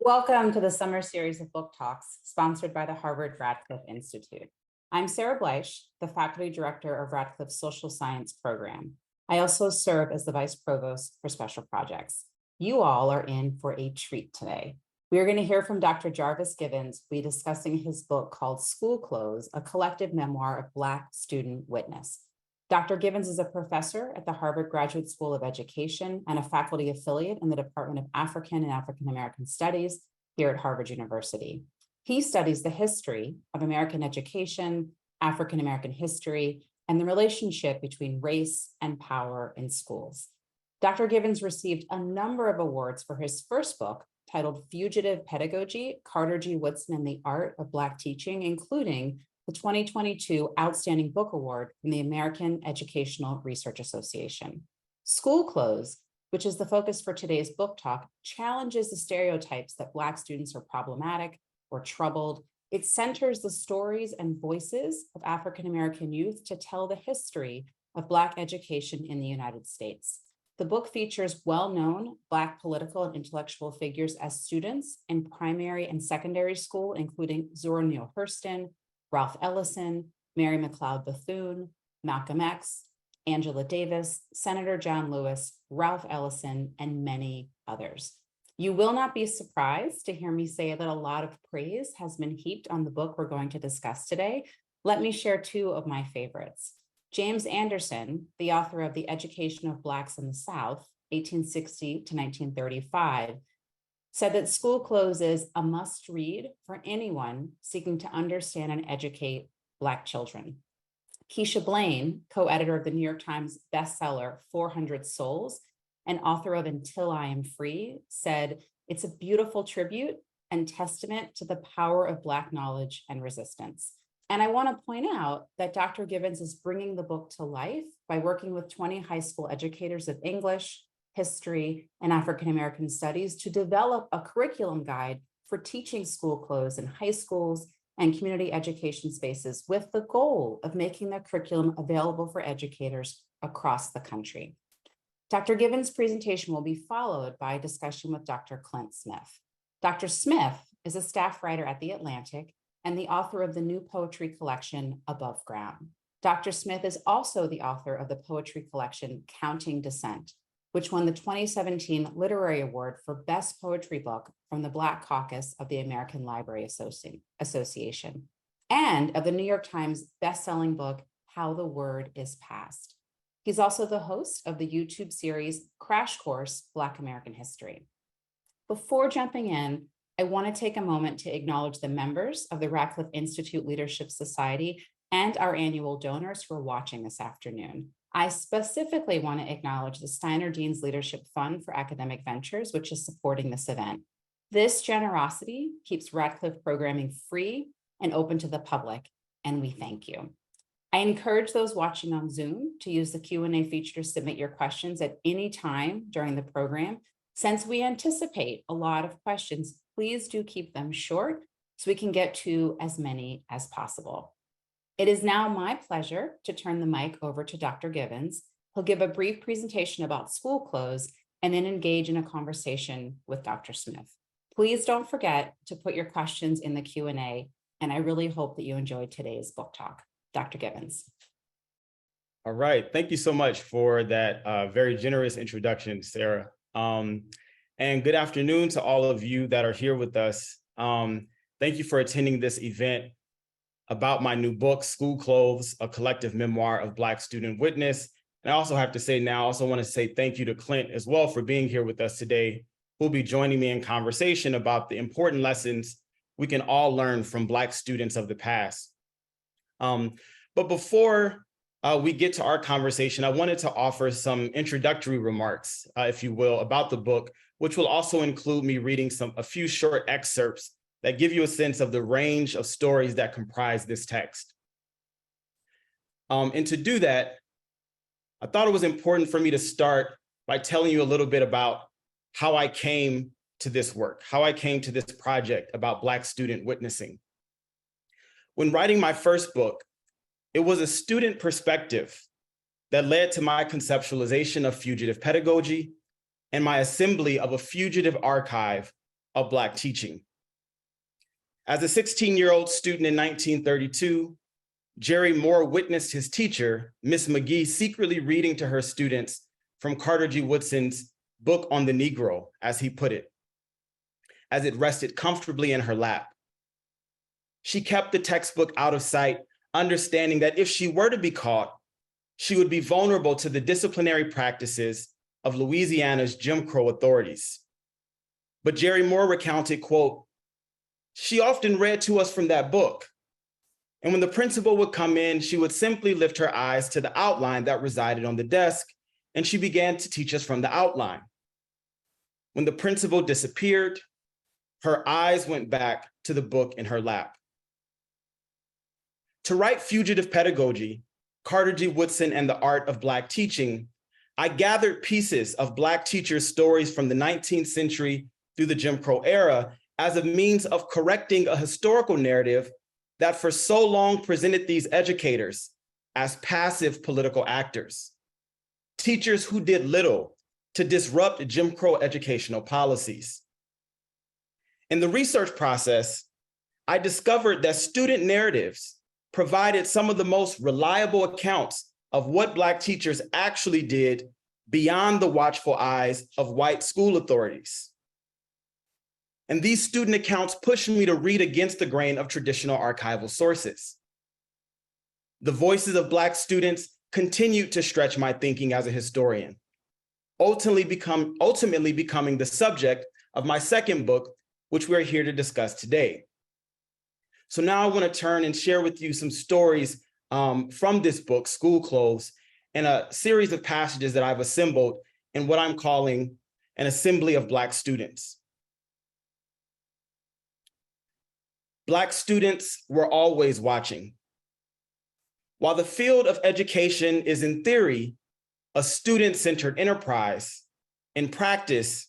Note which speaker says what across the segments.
Speaker 1: Welcome to the summer series of book talks sponsored by the Harvard Radcliffe Institute. I'm Sarah Bleich, the faculty director of Radcliffe's social science program. I also serve as the vice provost for special projects. You all are in for a treat today. We are going to hear from Dr. Jarvis Givens. We'll be discussing his book called School Clothes, a collective memoir of Black student witness. Dr. Givens is a professor at the Harvard Graduate School of Education and a faculty affiliate in the Department of African and African American Studies here at Harvard University. He studies the history of American education, African American history, and the relationship between race and power in schools. Dr. Givens received a number of awards for his first book, titled Fugitive Pedagogy, Carter G. Woodson and the Art of Black Teaching, including the 2022 Outstanding Book Award from the American Educational Research Association. School Clothes, which is the focus for today's book talk, challenges the stereotypes that Black students are problematic or troubled. It centers the stories and voices of African American youth to tell the history of Black education in the United States. The book features well-known Black political and intellectual figures as students in primary and secondary school, including Zora Neale Hurston, Ralph Ellison, Mary McLeod Bethune, Malcolm X, Angela Davis, Senator John Lewis, Ralph Ellison, and many others. You will not be surprised to hear me say that a lot of praise has been heaped on the book we're going to discuss today. Let me share two of my favorites. James Anderson, the author of The Education of Blacks in the South, 1860 to 1935, said that School Clothes is a must read for anyone seeking to understand and educate Black children. Keisha Blaine, co-editor of the New York Times bestseller 400 Souls and author of Until I Am Free, said it's a beautiful tribute and testament to the power of Black knowledge and resistance. And I want to point out that Dr. Givens is bringing the book to life by working with 20 high school educators of English, history, and African American studies to develop a curriculum guide for teaching school clothes in high schools and community education spaces with the goal of making the curriculum available for educators across the country. Dr. Givens' presentation will be followed by a discussion with Dr. Clint Smith. Dr. Smith is a staff writer at The Atlantic and the author of the new poetry collection, Above Ground. Dr. Smith is also the author of the poetry collection, Counting Descent, which won the 2017 Literary Award for Best Poetry Book from the Black Caucus of the American Library Association, and of the New York Times bestselling book, How the Word is Passed. He's also the host of the YouTube series, Crash Course, Black American History. Before jumping in, I want to take a moment to acknowledge the members of the Radcliffe Institute Leadership Society and our annual donors who are watching this afternoon. I specifically want to acknowledge the Steiner Dean's Leadership Fund for Academic Ventures, which is supporting this event. This generosity keeps Radcliffe programming free and open to the public, and we thank you. I encourage those watching on Zoom to use the Q&A feature to submit your questions at any time during the program. Since we anticipate a lot of questions, please do keep them short so we can get to as many as possible. It is now my pleasure to turn the mic over to Dr. Givens. He'll give a brief presentation about school clothes and then engage in a conversation with Dr. Smith. Please don't forget to put your questions in the Q&A, and I really hope that you enjoyed today's book talk. Dr. Givens.
Speaker 2: All right, thank you so much for that very generous introduction, Sarah. And good afternoon to all of you that are here with us. Thank you for attending this event about my new book, School Clothes, a collective memoir of Black student witness. And I also have to say now, I also want to say thank you to Clint as well for being here with us today, who'll be joining me in conversation about the important lessons we can all learn from Black students of the past. But before we get to our conversation, I wanted to offer some introductory remarks, if you will, about the book, which will also include me reading a few short excerpts that give you a sense of the range of stories that comprise this text. And to do that, I thought it was important for me to start by telling you a little bit about how I came to this work, how I came to this project about Black student witnessing. When writing my first book, it was a student perspective that led to my conceptualization of fugitive pedagogy and my assembly of a fugitive archive of Black teaching. As a 16-year-old student in 1932, Jerry Moore witnessed his teacher, Miss McGee, secretly reading to her students from Carter G. Woodson's book on the Negro, as he put it, as it rested comfortably in her lap. She kept the textbook out of sight, understanding that if she were to be caught, she would be vulnerable to the disciplinary practices of Louisiana's Jim Crow authorities. But Jerry Moore recounted, quote, "She often read to us from that book. And when the principal would come in, she would simply lift her eyes to the outline that resided on the desk, and she began to teach us from the outline. When the principal disappeared, her eyes went back to the book in her lap." To write Fugitive Pedagogy, Carter G. Woodson and the Art of Black Teaching, I gathered pieces of Black teachers' stories from the 19th century through the Jim Crow era as a means of correcting a historical narrative that for so long presented these educators as passive political actors, teachers who did little to disrupt Jim Crow educational policies. In the research process, I discovered that student narratives provided some of the most reliable accounts of what Black teachers actually did beyond the watchful eyes of white school authorities. And these student accounts pushed me to read against the grain of traditional archival sources. The voices of Black students continued to stretch my thinking as a historian, ultimately becoming the subject of my second book, which we're here to discuss today. So now I want to turn and share with you some stories from this book, School Clothes, and a series of passages that I've assembled in what I'm calling an assembly of Black students. Black students were always watching. While the field of education is in theory a student-centered enterprise, in practice,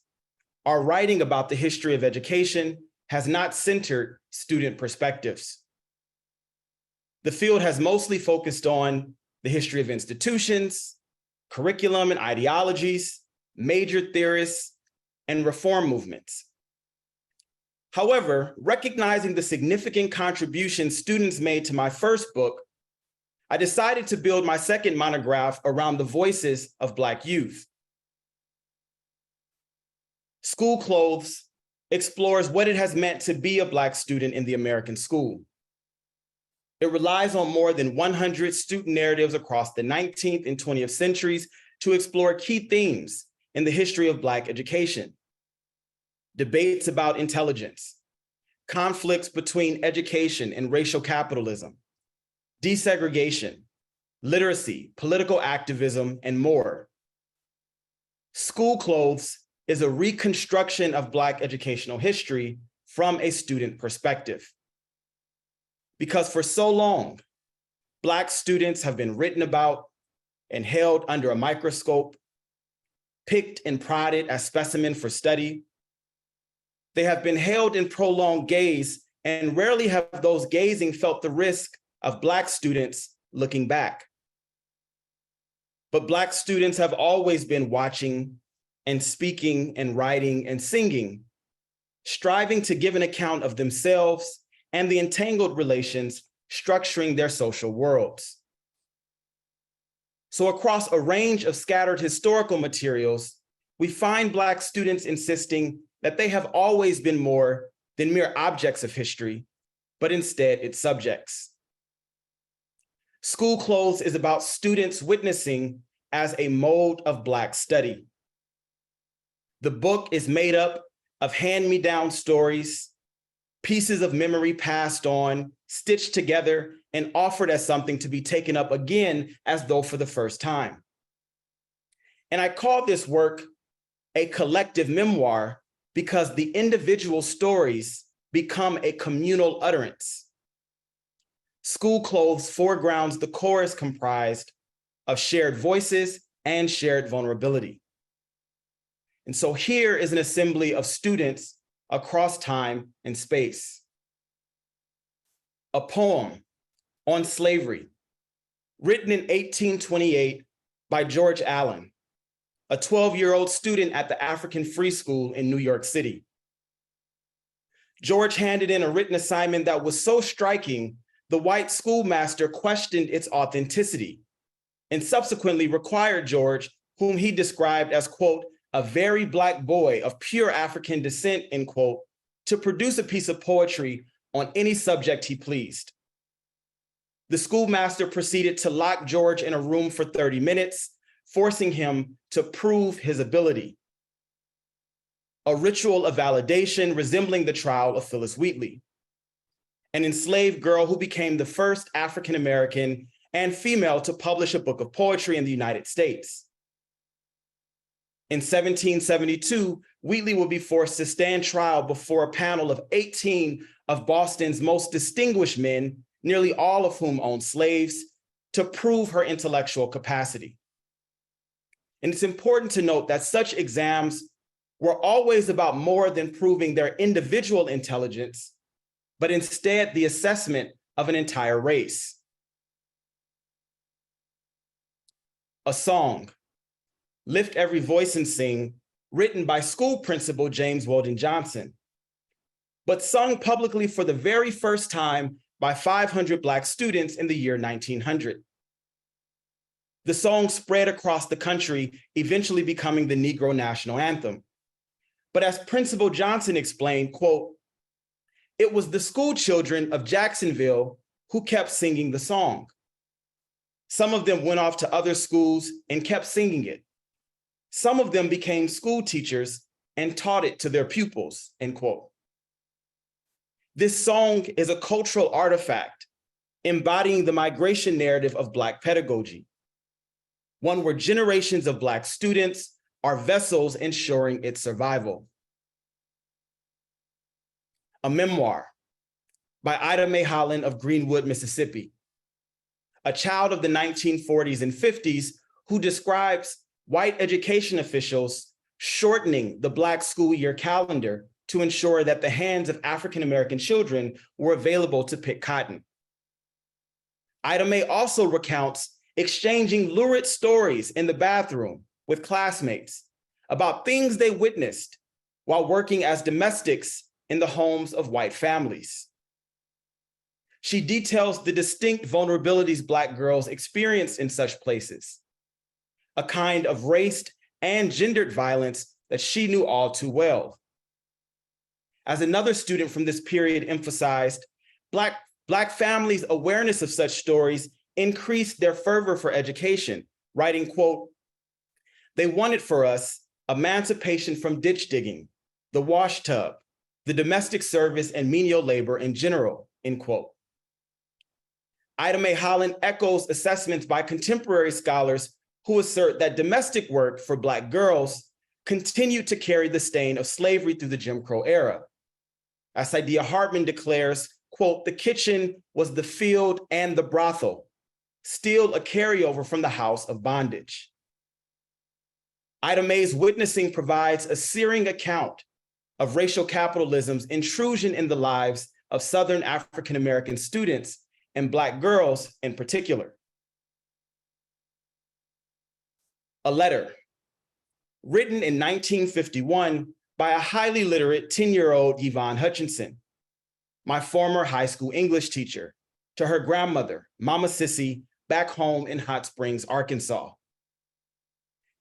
Speaker 2: our writing about the history of education has not centered student perspectives. The field has mostly focused on the history of institutions, curriculum and ideologies, major theorists, and reform movements. However, recognizing the significant contributions students made to my first book, I decided to build my second monograph around the voices of Black youth. School Clothes explores what it has meant to be a Black student in the American school. It relies on more than 100 student narratives across the 19th and 20th centuries to explore key themes in the history of Black education. Debates about intelligence, conflicts between education and racial capitalism, desegregation, literacy, political activism, and more. School Clothes is a reconstruction of Black educational history from a student perspective. Because for so long, Black students have been written about and held under a microscope, picked and prodded as specimens for study. They have been held in prolonged gaze, and rarely have those gazing felt the risk of Black students looking back. But Black students have always been watching and speaking and writing and singing, striving to give an account of themselves and the entangled relations structuring their social worlds. So across a range of scattered historical materials, we find Black students insisting that they have always been more than mere objects of history, but instead its subjects. School Clothes is about students witnessing as a mode of Black study. The book is made up of hand-me-down stories, pieces of memory passed on, stitched together, and offered as something to be taken up again as though for the first time. And I call this work a collective memoir because the individual stories become a communal utterance. School Clothes foregrounds the chorus comprised of shared voices and shared vulnerability. And so here is an assembly of students across time and space. A poem on slavery, written in 1828 by George Allen, a 12-year-old student at the African Free School in New York City. George handed in a written assignment that was so striking, the white schoolmaster questioned its authenticity and subsequently required George, whom he described as, quote, a very Black boy of pure African descent, end quote, to produce a piece of poetry on any subject he pleased. The schoolmaster proceeded to lock George in a room for 30 minutes, forcing him to prove his ability. A ritual of validation resembling the trial of Phyllis Wheatley, an enslaved girl who became the first African-American and female to publish a book of poetry in the United States. In 1772, Wheatley would be forced to stand trial before a panel of 18 of Boston's most distinguished men, nearly all of whom owned slaves, to prove her intellectual capacity. And it's important to note that such exams were always about more than proving their individual intelligence, but instead the assessment of an entire race. A song, Lift Every Voice and Sing, written by school principal James Weldon Johnson, but sung publicly for the very first time by 500 Black students in the year 1900. The song spread across the country, eventually becoming the Negro national anthem. But as Principal Johnson explained, quote, it was the school children of Jacksonville who kept singing the song. Some of them went off to other schools and kept singing it. Some of them became school teachers and taught it to their pupils, end quote. This song is a cultural artifact embodying the migration narrative of Black pedagogy, one where generations of Black students are vessels ensuring its survival. A memoir by Ida Mae Holland of Greenwood, Mississippi, a child of the 1940s and 50s who describes white education officials shortening the Black school year calendar to ensure that the hands of African-American children were available to pick cotton. Ida Mae also recounts exchanging lurid stories in the bathroom with classmates about things they witnessed while working as domestics in the homes of white families. She details the distinct vulnerabilities Black girls experienced in such places, a kind of race and gendered violence that she knew all too well. As another student from this period emphasized, Black families' awareness of such stories increased their fervor for education, writing, quote, they wanted for us emancipation from ditch digging, the wash tub, the domestic service and menial labor in general, end quote. Ida Mae Holland echoes assessments by contemporary scholars who assert that domestic work for Black girls continued to carry the stain of slavery through the Jim Crow era. As Saidiya Hartman declares, quote, the kitchen was the field and the brothel, still a carryover from the house of bondage. Ida Mae's witnessing provides a searing account of racial capitalism's intrusion in the lives of Southern African-American students and Black girls in particular. A letter written in 1951 by a highly literate 10-year-old Yvonne Hutchinson, my former high school English teacher, to her grandmother, Mama Sissy, back home in Hot Springs, Arkansas.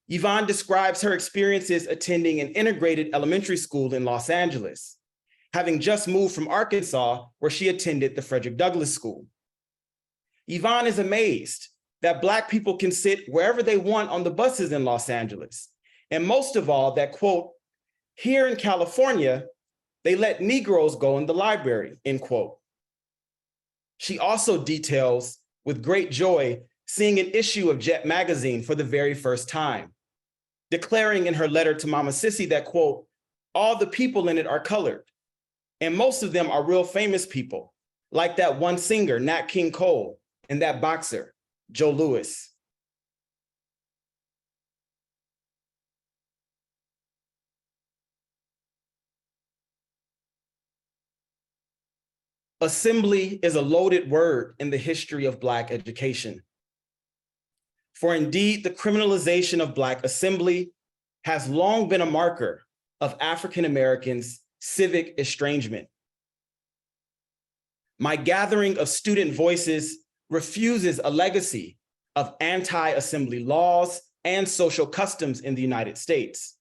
Speaker 2: Yvonne describes her experiences attending an integrated elementary school in Los Angeles, having just moved from Arkansas, where she attended the Frederick Douglass School. Yvonne is amazed that Black people can sit wherever they want on the buses in Los Angeles. And most of all, that, quote, here in California, they let Negroes go in the library, end quote. She also details with great joy seeing an issue of Jet magazine for the very first time, declaring in her letter to Mama Sissy that, quote, all the people in it are colored, and most of them are real famous people, like that one singer, Nat King Cole, and that boxer, Joe Louis. Assembly is a loaded word in the history of Black education. For indeed, the criminalization of Black assembly has long been a marker of African Americans' civic estrangement My gathering of student voices refuses a legacy of anti-assembly laws and social customs in the United States.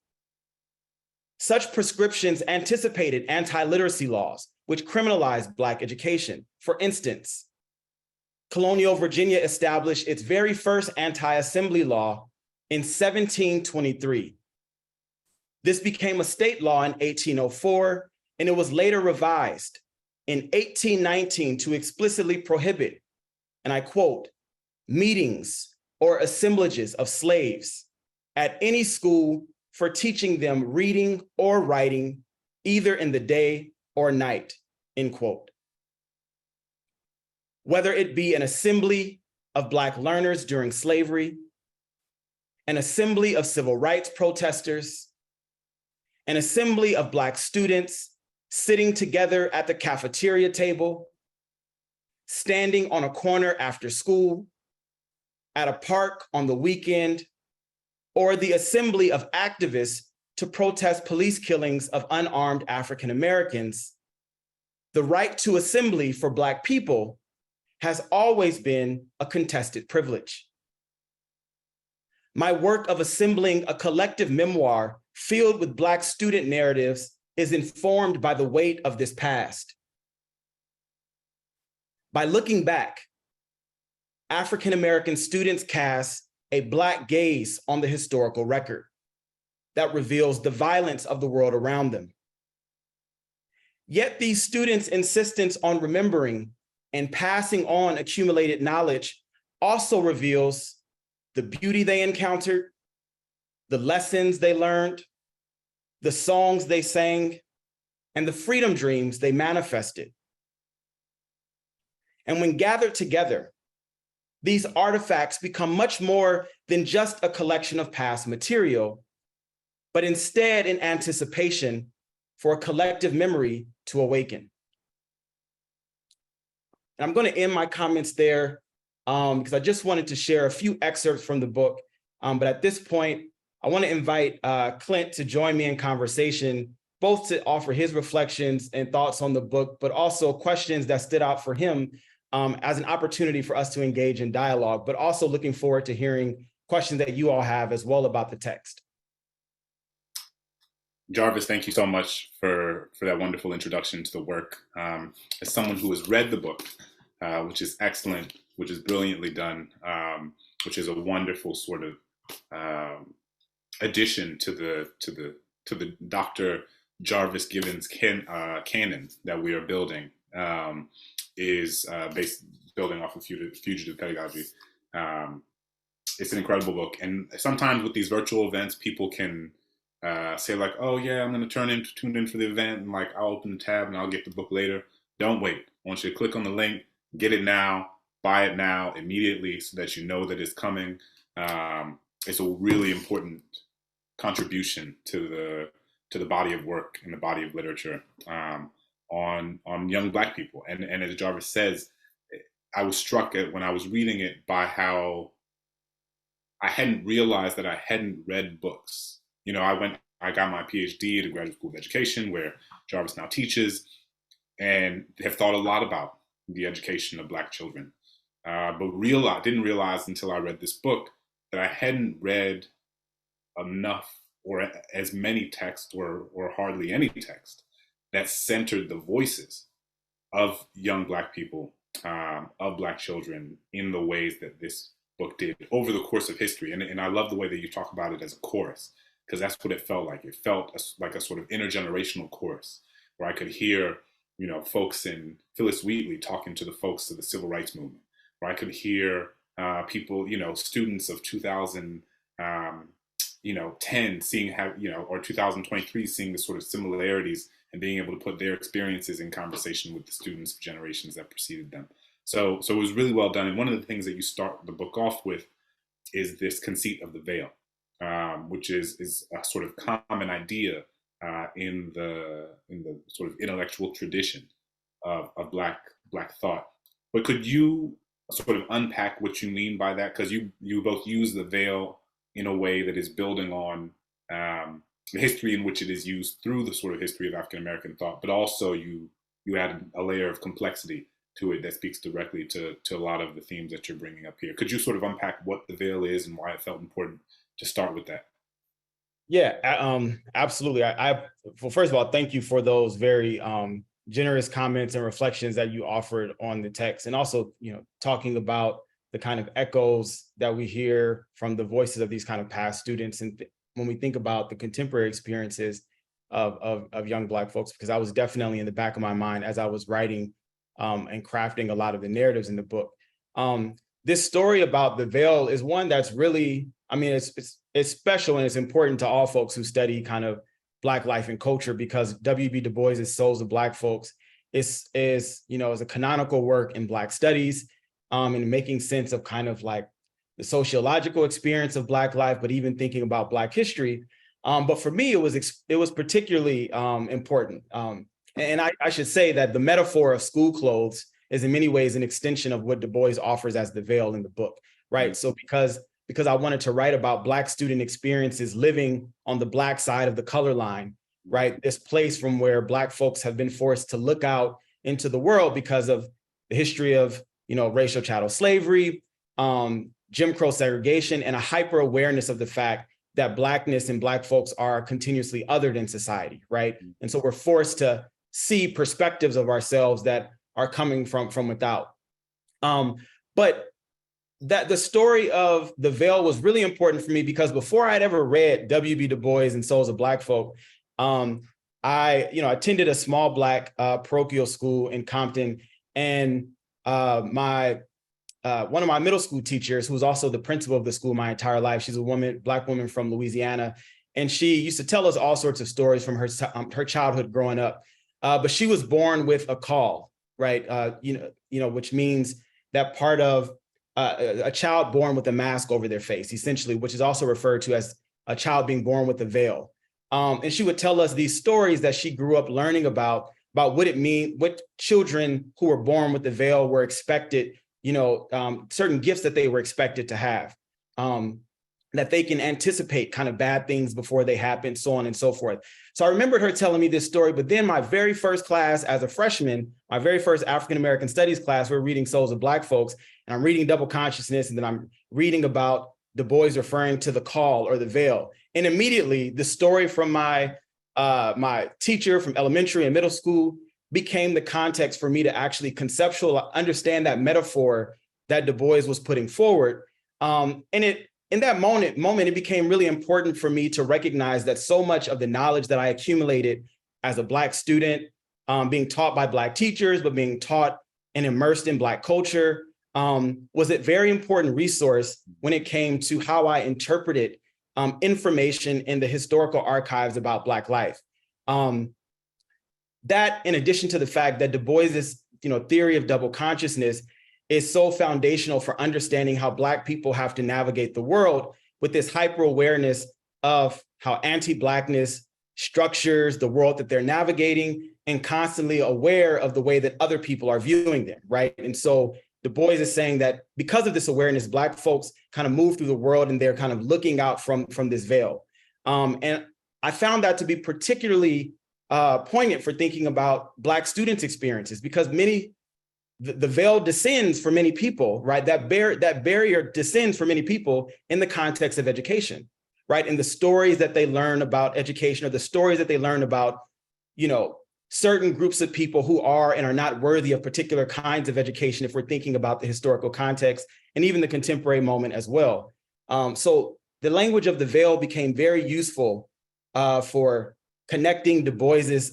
Speaker 2: Such prescriptions anticipated anti-literacy laws, which criminalized Black education. For instance, colonial Virginia established its very first anti-assembly law in 1723. This became a state law in 1804, and it was later revised in 1819 to explicitly prohibit, and I quote, meetings or assemblages of slaves at any school for teaching them reading or writing, either in the day or night, end quote. Whether it be an assembly of Black learners during slavery, an assembly of civil rights protesters, an assembly of Black students sitting together at the cafeteria table, standing on a corner after school, at a park on the weekend, or the assembly of activists to protest police killings of unarmed African Americans, the right to assembly for Black people has always been a contested privilege. My work of assembling a collective memoir filled with Black student narratives is informed by the weight of this past. By looking back, African American students cast a Black gaze on the historical record that reveals the violence of the world around them. Yet these students' insistence on remembering and passing on accumulated knowledge also reveals the beauty they encountered, the lessons they learned, the songs they sang, and the freedom dreams they manifested. And when gathered together, these artifacts become much more than just a collection of past material, but instead an anticipation for a collective memory to awaken. And I'm going to end my comments there because I just wanted to share a few excerpts from the book. But at this point, I want to invite Clint to join me in conversation, both to offer his reflections and thoughts on the book, but also questions that stood out for him as an opportunity for us to engage in dialogue, but also looking forward to hearing questions that you all have as well about the text.
Speaker 3: Jarvis, thank you so much for that wonderful introduction to the work. As someone who has read the book, which is excellent, which is brilliantly done, which is a wonderful sort of addition to the Dr. Jarvis Gibbons canon that we are building, is building off of fugitive pedagogy. It's an incredible book, and sometimes with these virtual events, people can say like, oh yeah, I'm going to tune in for the event, and like I'll open the tab and I'll get the book later. Don't wait. I want you to click on the link, get it now, buy it now immediately so that you know that it's coming. It's a really important contribution to the body of work and the body of literature on young Black people. And as Jarvis says, I was struck when I was reading it by how I hadn't realized that I hadn't read books. You know, I got my PhD at the Graduate School of Education, where Jarvis now teaches, and have thought a lot about the education of Black children. But didn't realize until I read this book that I hadn't read enough or as many texts or hardly any text that centered the voices of young Black people, of Black children in the ways that this book did over the course of history. And I love the way that you talk about it as a chorus, because that's what it felt like. It felt like a sort of intergenerational chorus where I could hear, you know, folks in Phyllis Wheatley talking to the folks of the Civil Rights Movement, where I could hear people, you know, students of 2010 seeing how, you know, or 2023 seeing the sort of similarities and being able to put their experiences in conversation with the students of generations that preceded them. So it was really well done. And one of the things that you start the book off with is this conceit of the veil, which is a sort of common idea in the sort of intellectual tradition of Black thought. But could you sort of unpack what you mean by that? Because you both use the veil in a way that is building on the history in which it is used through the sort of history of African American thought, but also you add a layer of complexity to it that speaks directly to a lot of the themes that you're bringing up here. Could you sort of unpack what the veil is and why it felt important to start with that?
Speaker 2: Yeah, absolutely. Well, first of all, thank you for those very generous comments and reflections that you offered on the text, and also, talking about the kind of echoes that we hear from the voices of these kind of past students. And when we think about the contemporary experiences of young Black folks, because I was definitely in the back of my mind as I was writing and crafting a lot of the narratives in the book. This story about the veil is one that's really, it's special, and it's important to all folks who study kind of Black life and culture, because W.B. Du Bois' Souls of Black Folks is a canonical work in Black studies, and making sense of kind of like the sociological experience of Black life, but even thinking about Black history. But for me, it was particularly important. And I should say that the metaphor of school clothes is in many ways an extension of what Du Bois offers as the veil in the book, right? Mm-hmm. So because I wanted to write about Black student experiences living on the Black side of the color line, right? This place from where Black folks have been forced to look out into the world because of the history of, racial chattel slavery, Jim Crow segregation, and a hyper awareness of the fact that Blackness and Black folks are continuously othered in society, right? And so we're forced to see perspectives of ourselves that are coming from without. But that the story of the veil was really important for me because before I'd ever read W.B. Du Bois and Souls of Black Folk, I attended a small Black parochial school in Compton, and one of my middle school teachers, who was also the principal of the school my entire life, she's a Black woman from Louisiana, and she used to tell us all sorts of stories from her childhood growing up. But she was born with a caul, right? Which means that part of a child born with a mask over their face, essentially, which is also referred to as a child being born with a veil. And she would tell us these stories that she grew up learning about what it means, what children who were born with the veil were expected, certain gifts that they were expected to have, that they can anticipate kind of bad things before they happen, so on and so forth. So I remembered her telling me this story, but then my very first class as a freshman, my very first African-American studies class, we're reading Souls of Black Folks, and I'm reading Double Consciousness, and then I'm reading about Du Bois referring to the caul or the veil. And immediately the story from my teacher from elementary and middle school became the context for me to actually understand that metaphor that Du Bois was putting forward. In that moment, it became really important for me to recognize that so much of the knowledge that I accumulated as a Black student, being taught by Black teachers, but being taught and immersed in Black culture, was a very important resource when it came to how I interpreted information in the historical archives about Black life. That, in addition to the fact that Du Bois's, theory of double consciousness is so foundational for understanding how Black people have to navigate the world, with this hyper awareness of how anti-Blackness structures the world that they're navigating, and constantly aware of the way that other people are viewing them, right? And so Du Bois is saying that because of this awareness, Black folks kind of move through the world and they're kind of looking out from this veil. And I found that to be particularly poignant for thinking about Black students' experiences, because the veil descends for many people, right? That barrier descends for many people in the context of education, right? And the stories that they learn about education, or the stories that they learn about, certain groups of people who are and are not worthy of particular kinds of education, if we're thinking about the historical context and even the contemporary moment as well. So the language of the veil became very useful for connecting Du Bois's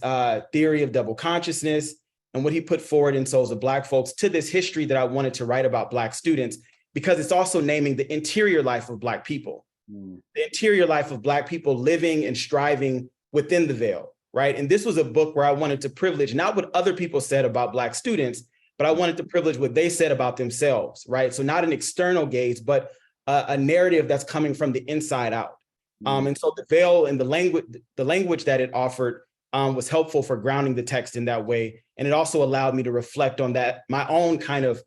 Speaker 2: theory of double consciousness and what he put forward in Souls of Black Folks to this history that I wanted to write about Black students, because it's also naming the interior life of Black people, the interior life of Black people living and striving within the veil, right? And this was a book where I wanted to privilege not what other people said about Black students, but I wanted to privilege what they said about themselves, right? So not an external gaze, but a narrative that's coming from the inside out. And so the veil and the language that it offered was helpful for grounding the text in that way. And it also allowed me to reflect on that, my own kind of,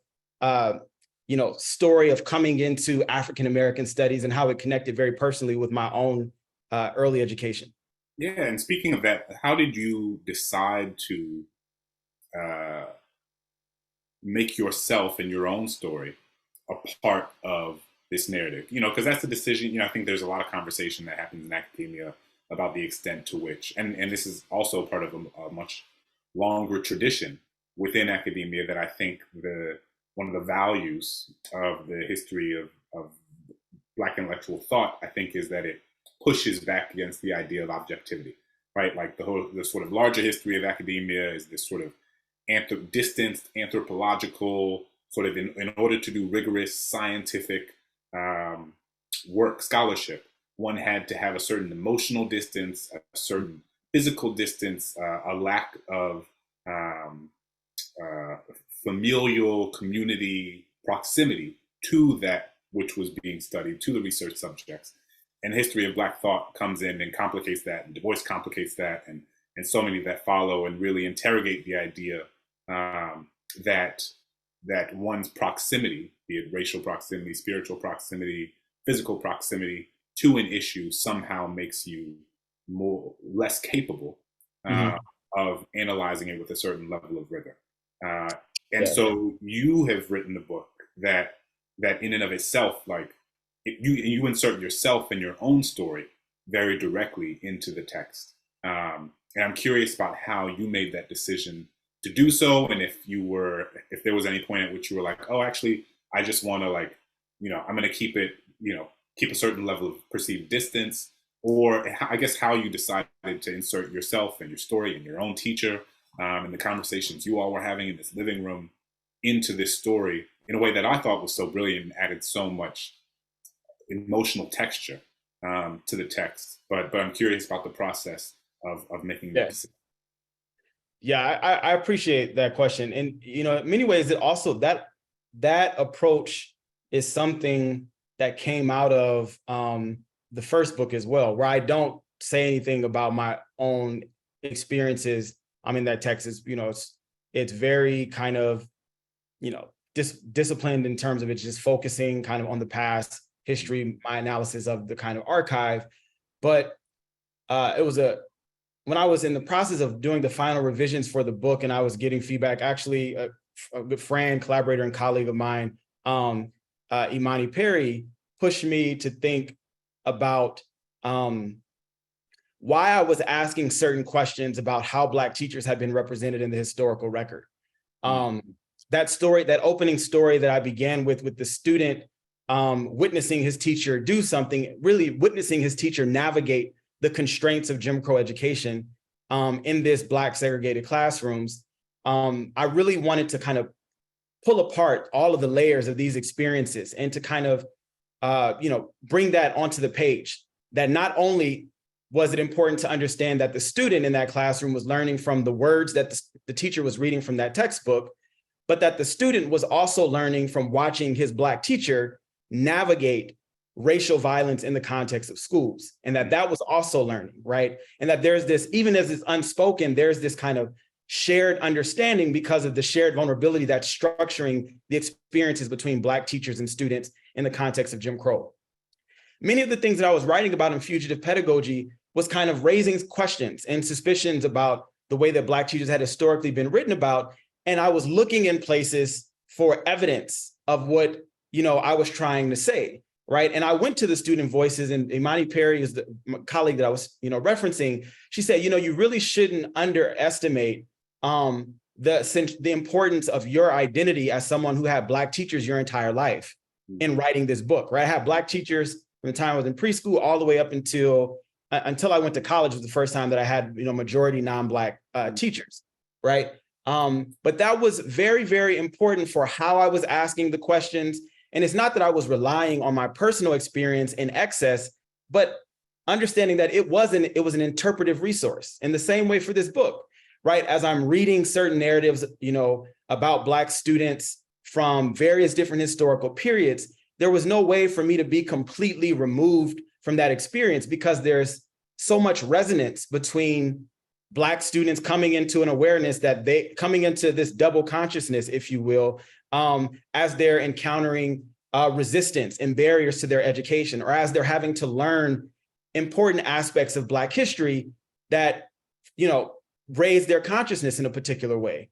Speaker 2: story of coming into African-American studies and how it connected very personally with my own early education.
Speaker 3: Yeah, and speaking of that, how did you decide to make yourself and your own story a part of this narrative? You know, because that's a decision. You know, I think there's a lot of conversation that happens in academia about the extent to which, and this is also part of a much longer tradition within academia, that I think one of the values of the history of Black intellectual thought, I think, is that it pushes back against the idea of objectivity, right? Like the sort of larger history of academia is this sort of distanced anthropological sort of, in order to do rigorous scientific work, scholarship, one had to have a certain emotional distance, a certain physical distance, a lack of familial community proximity to that which was being studied, to the research subjects. And history of Black thought comes in and complicates that, and Du Bois complicates that, and so many that follow, and really interrogate the idea that one's proximity, be it racial proximity, spiritual proximity, physical proximity to an issue, somehow makes you less capable of analyzing it with a certain level of rigor. So you have written a book that in and of itself, like, you insert yourself and your own story very directly into the text. And I'm curious about how you made that decision to do so, and if there was any point at which you were like, oh, actually, I just want to, like, you know, I'm going to keep a certain level of perceived distance, or I guess how you decided to insert yourself and your story and your own teacher and the conversations you all were having in this living room into this story in a way that I thought was so brilliant and added so much emotional texture to the text. But I'm curious about the process of making that decision.
Speaker 2: Yeah, I appreciate that question. And, you know, in many ways, it also, that approach is something that came out of the first book as well, where I don't say anything about my own experiences. I mean, that text is, you know, it's very kind of, you know, disciplined in terms of it just focusing kind of on the past history, my analysis of the kind of archive. But when I was in the process of doing the final revisions for the book and I was getting feedback, actually a good friend, collaborator, and colleague of mine, Imani Perry, pushed me to think about why I was asking certain questions about how Black teachers had been represented in the historical record. That story, that opening story that I began with the student witnessing his teacher do something, really witnessing his teacher navigate the constraints of Jim Crow education in this Black segregated classrooms. I really wanted to kind of pull apart all of the layers of these experiences and to kind of, you know, bring that onto the page. That not only was it important to understand that the student in that classroom was learning from the words that the teacher was reading from that textbook, but that the student was also learning from watching his Black teacher navigate racial violence in the context of schools, and that was also learning, right? And that there's this, even as it's unspoken, there's this kind of shared understanding because of the shared vulnerability that's structuring the experiences between Black teachers and students in the context of Jim Crow. Many of the things that I was writing about in Fugitive Pedagogy was kind of raising questions and suspicions about the way that Black teachers had historically been written about. And I was looking in places for evidence of what, you know, I was trying to say, right? And I went to the student voices, and Imani Perry is the colleague that I was, you know, referencing. She said, you know, you really shouldn't underestimate the importance of your identity as someone who had Black teachers your entire life in writing this book, right? I had Black teachers from the time I was in preschool all the way up until I went to college was the first time that I had, you know, majority non-Black teachers, right? But that was very, very important for how I was asking the questions. And it's not that I was relying on my personal experience in excess, but understanding that it was an interpretive resource. In the same way for this book, right? As I'm reading certain narratives, you know, about Black students from various different historical periods, there was no way for me to be completely removed from that experience, because there's so much resonance between Black students coming into an awareness that coming into this double consciousness, if you will, as they're encountering resistance and barriers to their education, or as they're having to learn important aspects of Black history that, you know, raise their consciousness in a particular way.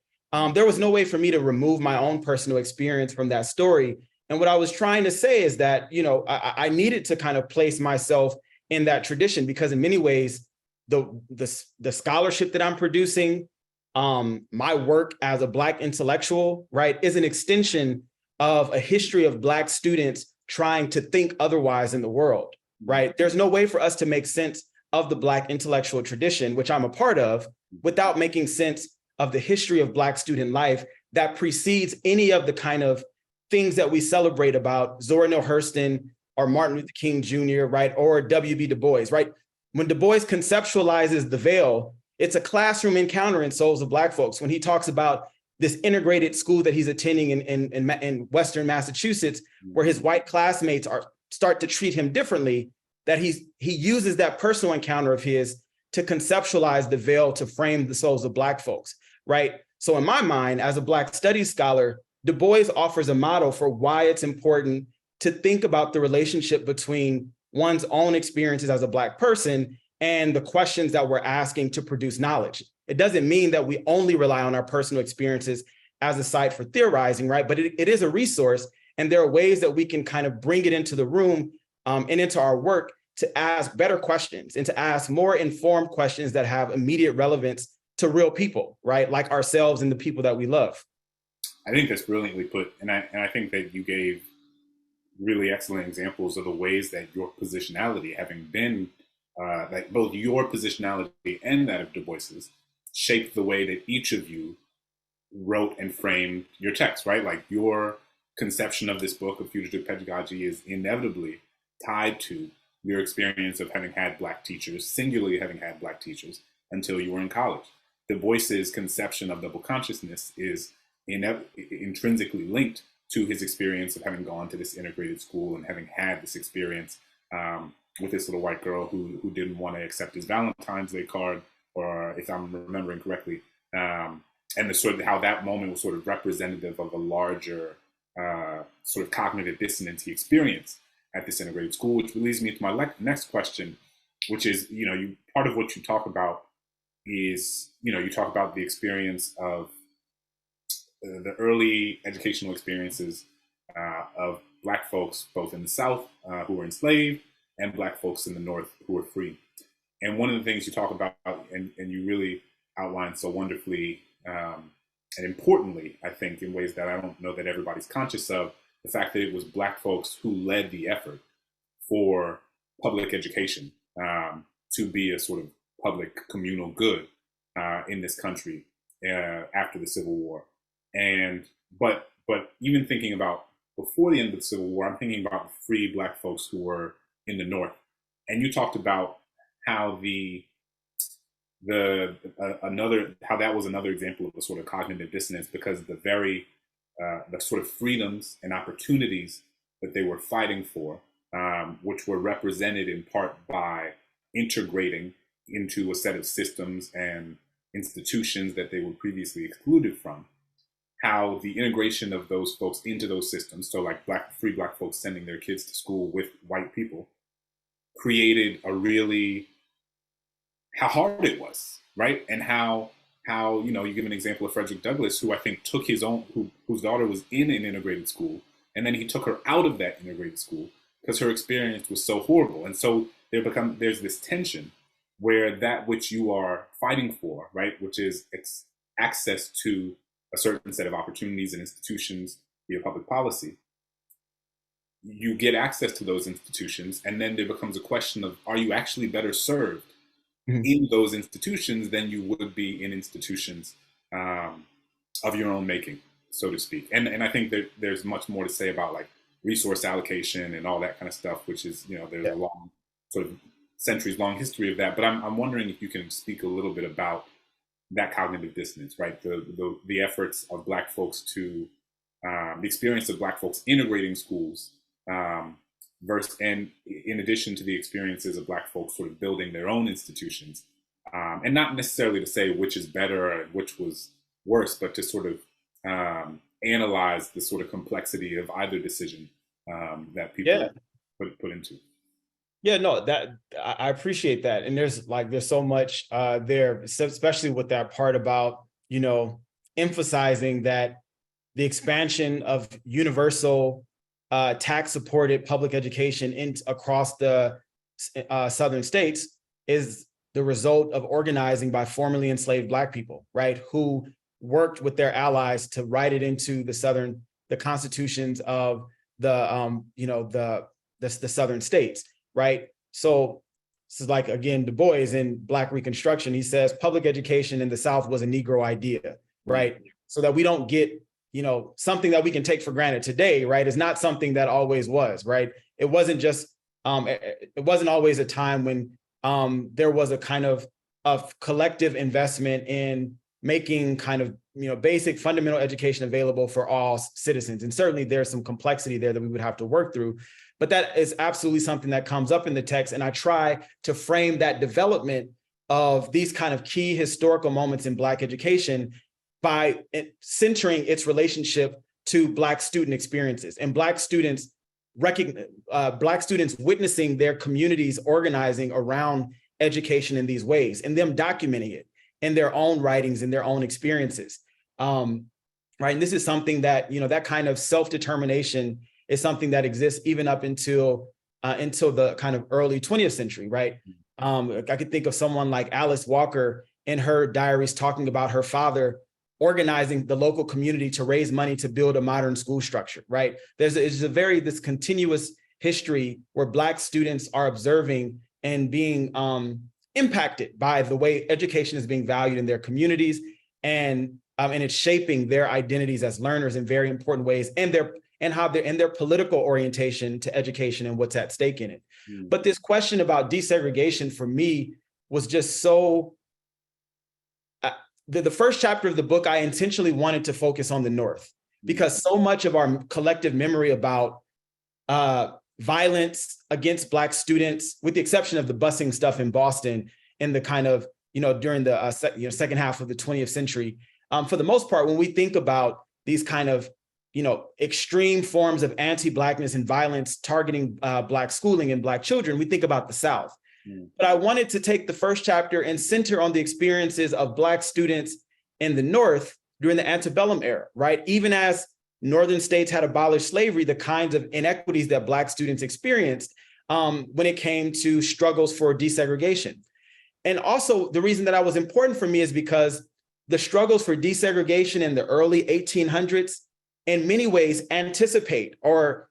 Speaker 2: There was no way for me to remove my own personal experience from that story. And what I was trying to say is that, I needed to kind of place myself in that tradition, because in many ways, the scholarship that I'm producing, my work as a Black intellectual, right, is an extension of a history of Black students trying to think otherwise in the world, right? There's no way for us to make sense of the Black intellectual tradition, which I'm a part of, without making sense of the history of Black student life that precedes any of the kind of things that we celebrate about Zora Neale Hurston or Martin Luther King Jr., right? Or W.B. Du Bois, right? When Du Bois conceptualizes the veil, it's a classroom encounter in Souls of Black Folks. When he talks about this integrated school that he's attending in Western Massachusetts, where his white classmates start to treat him differently, that he uses that personal encounter of his to conceptualize the veil to frame the souls of Black folks, right? So in my mind, as a Black studies scholar, Du Bois offers a model for why it's important to think about the relationship between one's own experiences as a Black person and the questions that we're asking to produce knowledge. It doesn't mean that we only rely on our personal experiences as a site for theorizing, right? But it is a resource, and there are ways that we can kind of bring it into the room and into our work to ask better questions and to ask more informed questions that have immediate relevance to real people, right? Like ourselves and the people that we love.
Speaker 3: I think that's brilliantly put. And I think that you gave really excellent examples of the ways that your positionality, having been like both your positionality and that of Du Bois's, shaped the way that each of you wrote and framed your text, right? Like your conception of this book of fugitive pedagogy is inevitably tied to your experience of having had Black teachers, singularly having had Black teachers until you were in college. Du Bois's conception of double consciousness is intrinsically linked to his experience of having gone to this integrated school and having had this experience with this little white girl who didn't want to accept his Valentine's Day card, or if I'm remembering correctly, and the sort of how that moment was sort of representative of a larger sort of cognitive dissonance he experienced at this integrated school, which leads me to my next question, which is, part of what you talk about is, you talk about the experience of the early educational experiences of Black folks, both in the South who were enslaved and Black folks in the North who were free. And one of the things you talk about, and you really outline so wonderfully and importantly, I think, in ways that I don't know that everybody's conscious of, the fact that it was Black folks who led the effort for public education to be a sort of public communal good in this country after the Civil War. But even thinking about before the end of the Civil War, I'm thinking about free Black folks who were in the North. And you talked about how how that was another example of a sort of cognitive dissonance, because the sort of freedoms and opportunities that they were fighting for, which were represented in part by integrating into a set of systems and institutions that they were previously excluded from, how the integration of those folks into those systems, so like free Black folks sending their kids to school with white people, created how hard it was, right? And how you give an example of Frederick Douglass, who I think took whose daughter was in an integrated school, and then he took her out of that integrated school because her experience was so horrible. And so there's this tension where that which you are fighting for, right, which is access to a certain set of opportunities and institutions via public policy, you get access to those institutions, and then there becomes a question of, are you actually better served in those institutions than you would be in institutions of your own making, so to speak? And I think that there's much more to say about like resource allocation and all that kind of stuff, which is, there's a long sort of centuries long history of that. But I'm wondering if you can speak a little bit about that cognitive dissonance, right? The efforts of Black folks to, the experience of Black folks integrating schools, and in addition to the experiences of Black folks sort of building their own institutions, and not necessarily to say which is better and which was worse, but to sort of analyze the sort of complexity of either decision that people put into.
Speaker 2: Yeah, no, that I appreciate that. And there's so much there, especially with that part about, emphasizing that the expansion of universal tax-supported public education across the southern states is the result of organizing by formerly enslaved Black people, right, who worked with their allies to write it into the constitutions of the southern states, right? So this is like, again, Du Bois in Black Reconstruction, he says public education in the South was a Negro idea, right? So that we don't get, something that we can take for granted today, right, is not something that always was, right? It wasn't just, it wasn't always a time when there was a kind of collective investment in making kind of, basic fundamental education available for all citizens. And certainly there's some complexity there that we would have to work through, but that is absolutely something that comes up in the text. And I try to frame that development of these kind of key historical moments in Black education by centering its relationship to Black student experiences and Black students witnessing their communities organizing around education in these ways and them documenting it in their own writings and their own experiences. Right. And this is something that, that kind of self-determination is something that exists even up until the kind of early 20th century, right? I could think of someone like Alice Walker in her diaries talking about her father organizing the local community to raise money to build a modern school structure, right? It's this continuous history where Black students are observing and being impacted by the way education is being valued in their communities, and it's shaping their identities as learners in very important ways, and their political orientation to education and what's at stake in it. But this question about desegregation for me was just so. The first chapter of the book, I intentionally wanted to focus on the North because so much of our collective memory about violence against Black students, with the exception of the busing stuff in Boston in the kind of, during the second half of the 20th century, for the most part, when we think about these kind of, extreme forms of anti-Blackness and violence targeting Black schooling and Black children, we think about the South. But I wanted to take the first chapter and center on the experiences of Black students in the North during the antebellum era, right? Even as Northern states had abolished slavery, the kinds of inequities that Black students experienced when it came to struggles for desegregation. And also the reason that that was important for me is because the struggles for desegregation in the early 1800s in many ways anticipate or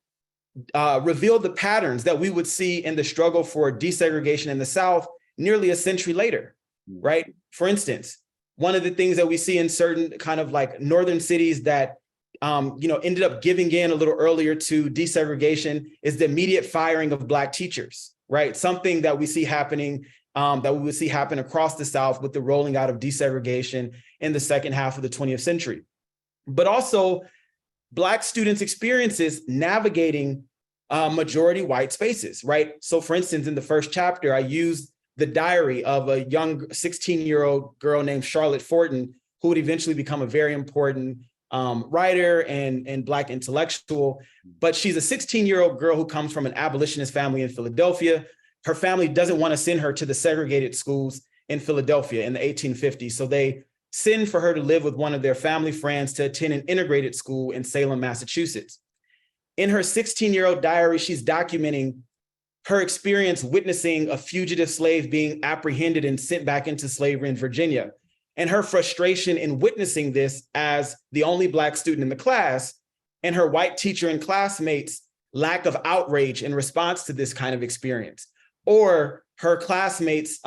Speaker 2: reveal the patterns that we would see in the struggle for desegregation in the South nearly a century later, right? For instance, one of the things that we see in certain kind of like northern cities that ended up giving in a little earlier to desegregation is the immediate firing of Black teachers, right? Something that we see happening, that we would see happen across the South with the rolling out of desegregation in the second half of the 20th century. But also Black students' experiences navigating majority white spaces, right? So for instance, in the first chapter, I used the diary of a young 16-year-old girl named Charlotte Fortin, who would eventually become a very important writer and Black intellectual. But she's a 16-year-old girl who comes from an abolitionist family in Philadelphia. Her family doesn't want to send her to the segregated schools in Philadelphia in the 1850s. So they send for her to live with one of their family friends to attend an integrated school in Salem, Massachusetts. In her 16-year-old diary, she's documenting her experience witnessing a fugitive slave being apprehended and sent back into slavery in Virginia, and her frustration in witnessing this as the only Black student in the class, and her white teacher and classmates' lack of outrage in response to this kind of experience, or her classmates'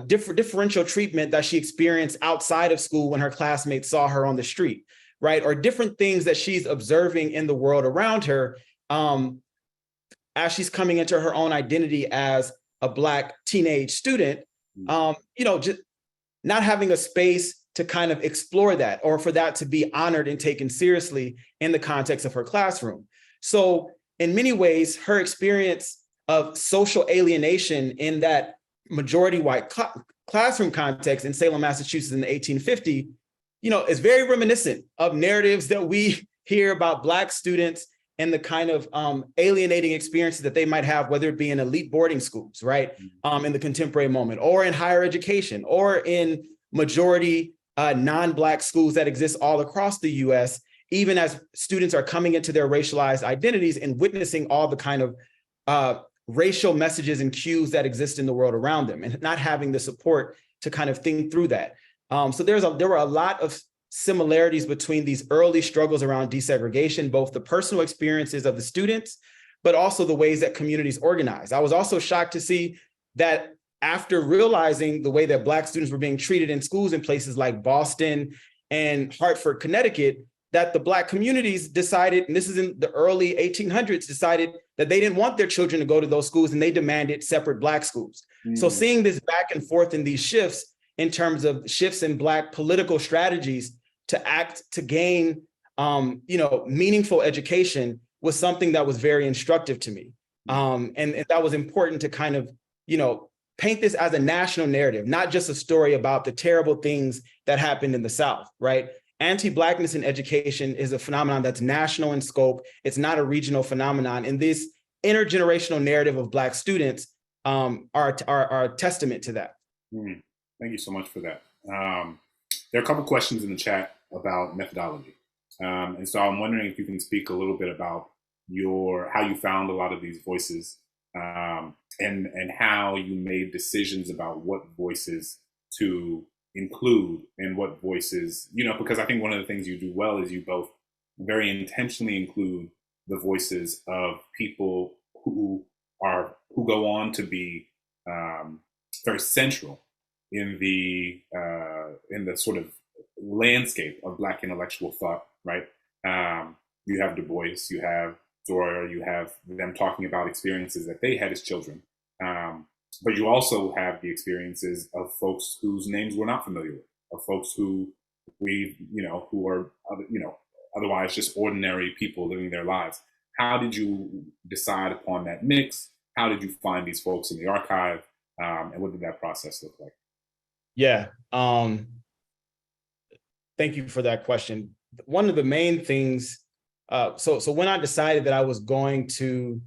Speaker 2: differential treatment that she experienced outside of school when her classmates saw her on the street, right? Or different things that she's observing in the world around her as she's coming into her own identity as a Black teenage student, just not having a space to kind of explore that or for that to be honored and taken seriously in the context of her classroom. So in many ways, her experience of social alienation in that majority white classroom context in Salem, Massachusetts in the 1850, is very reminiscent of narratives that we hear about Black students and the kind of alienating experiences that they might have, whether it be in elite boarding schools, right, in the contemporary moment, or in higher education, or in majority non-Black schools that exist all across the US, even as students are coming into their racialized identities and witnessing all the kind of racial messages and cues that exist in the world around them, and not having the support to kind of think through that. So there were a lot of similarities between these early struggles around desegregation, both the personal experiences of the students, but also the ways that communities organize. I was also shocked to see that after realizing the way that Black students were being treated in schools in places like Boston and Hartford, Connecticut, that the Black communities decided, and this is in the early 1800s, decided that they didn't want their children to go to those schools, and they demanded separate Black schools. So seeing this back and forth in these shifts in terms of shifts in Black political strategies to act to gain meaningful education was something that was very instructive to me. And that was important to kind of, paint this as a national narrative, not just a story about the terrible things that happened in the South, right? Anti-Blackness in education is a phenomenon that's national in scope. It's not a regional phenomenon. And this intergenerational narrative of Black students are a testament to that.
Speaker 3: Thank you so much for that. There are a couple questions in the chat about methodology. And so I'm wondering if you can speak a little bit about how you found a lot of these voices, and how you made decisions about what voices to include and what voices, because I think one of the things you do well is you both very intentionally include the voices of people who go on to be very central in the sort of landscape of Black intellectual thought, right? You have Du Bois, you have Zora, you have them talking about experiences that they had as children. But you also have the experiences of folks whose names we're not familiar with, of folks who who are, otherwise just ordinary people living their lives. How did you decide upon that mix? How did you find these folks in the archive? And what did that process look like?
Speaker 2: Yeah. Thank you for that question. One of the main things, so when I decided that I was going to